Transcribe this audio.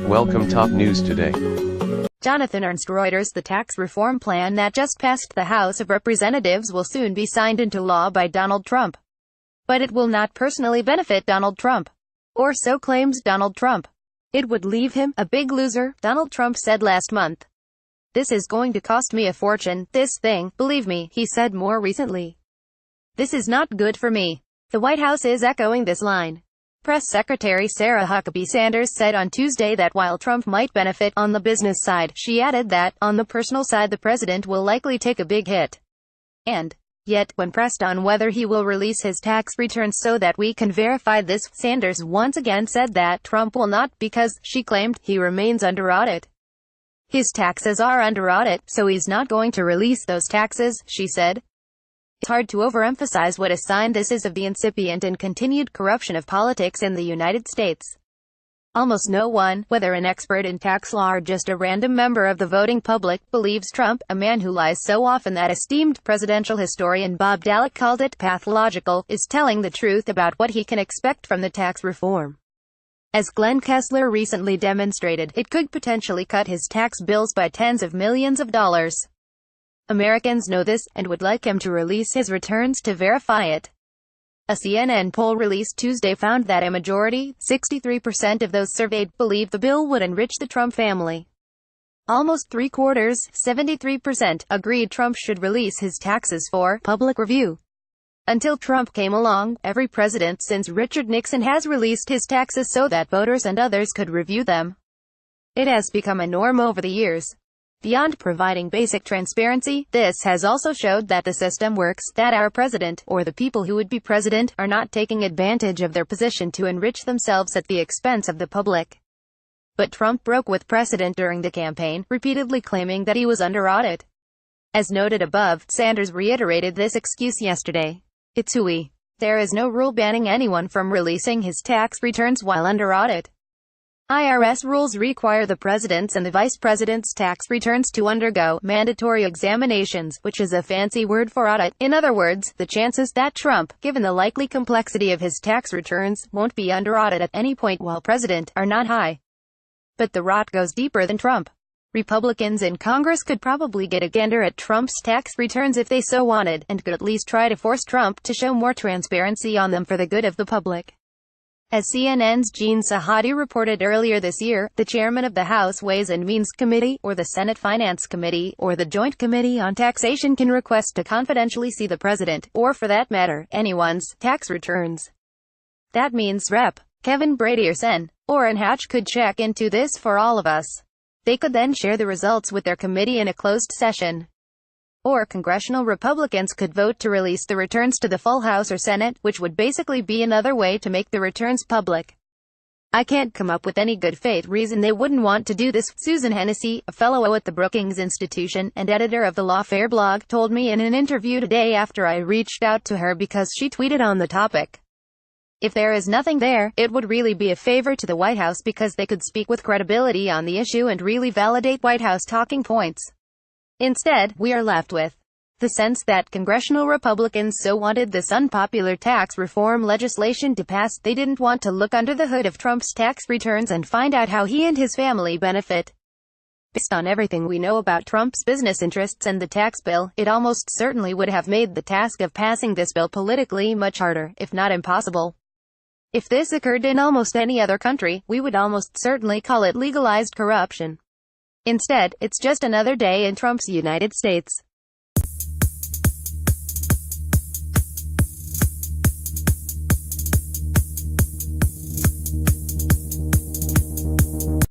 Welcome top news today. Jonathan ErnstReuters. The tax reform plan that just passed the House of Representatives will soon be signed into law by Donald Trump. But it will not personally benefit Donald Trump. Or so claims Donald Trump. It would leave him a big loser, Donald Trump said last month. This is going to cost me a fortune, this thing, believe me, he said more recently. This is not good for me. The White House is echoing this line. Press Secretary Sarah Huckabee Sanders said on Tuesday that while Trump might benefit on the business side, she added that, on the personal side, the president will likely take a big hit. And yet, when pressed on whether he will release his tax returns so that we can verify this, Sanders once again said that Trump will not because, she claimed, he remains under audit. His taxes are under audit, so he's not going to release those taxes, she said. It's hard to overemphasize what a sign this is of the incipient and continued corruption of politics in the United States. Almost no one, whether an expert in tax law or just a random member of the voting public, believes Trump, a man who lies so often that esteemed presidential historian Bob Dallek called it pathological, is telling the truth about what he can expect from the tax reform. As Glenn Kessler recently demonstrated, it could potentially cut his tax bills by tens of millions of dollars. Americans know this, and would like him to release his returns to verify it. A CNN poll released Tuesday found that a majority, 63% of those surveyed, believe the bill would enrich the Trump family. Almost three-quarters, 73%, agreed Trump should release his taxes for public review. Until Trump came along, every president since Richard Nixon has released his taxes so that voters and others could review them. It has become a norm over the years. Beyond providing basic transparency, this has also showed that the system works, that our president, or the people who would be president, are not taking advantage of their position to enrich themselves at the expense of the public. But Trump broke with precedent during the campaign, repeatedly claiming that he was under audit. As noted above, Sanders reiterated this excuse yesterday. It's hooey. There is no rule banning anyone from releasing his tax returns while under audit. IRS rules require the president's and the vice president's tax returns to undergo mandatory examinations, which is a fancy word for audit. In other words, the chances that Trump, given the likely complexity of his tax returns, won't be under audit at any point while president, are not high. But the rot goes deeper than Trump. Republicans in Congress could probably get a gander at Trump's tax returns if they so wanted, and could at least try to force Trump to show more transparency on them for the good of the public. As CNN's Jean Sahadi reported earlier this year, the chairman of the House Ways and Means Committee, or the Senate Finance Committee, or the Joint Committee on Taxation can request to confidentially see the president, or for that matter, anyone's, tax returns. That means Rep. Kevin Brady or Sen. Orrin Hatch could check into this for all of us. They could then share the results with their committee in a closed session. Or congressional Republicans could vote to release the returns to the full House or Senate, which would basically be another way to make the returns public. I can't come up with any good faith reason they wouldn't want to do this, Susan Hennessy, a fellow at the Brookings Institution, and editor of the Lawfare blog, told me in an interview today after I reached out to her because she tweeted on the topic. If there is nothing there, it would really be a favor to the White House because they could speak with credibility on the issue and really validate White House talking points. Instead, we are left with the sense that congressional Republicans so wanted this unpopular tax reform legislation to pass, they didn't want to look under the hood of Trump's tax returns and find out how he and his family benefit. Based on everything we know about Trump's business interests and the tax bill, it almost certainly would have made the task of passing this bill politically much harder, if not impossible. If this occurred in almost any other country, we would almost certainly call it legalized corruption. Instead, it's just another day in Trump's United States.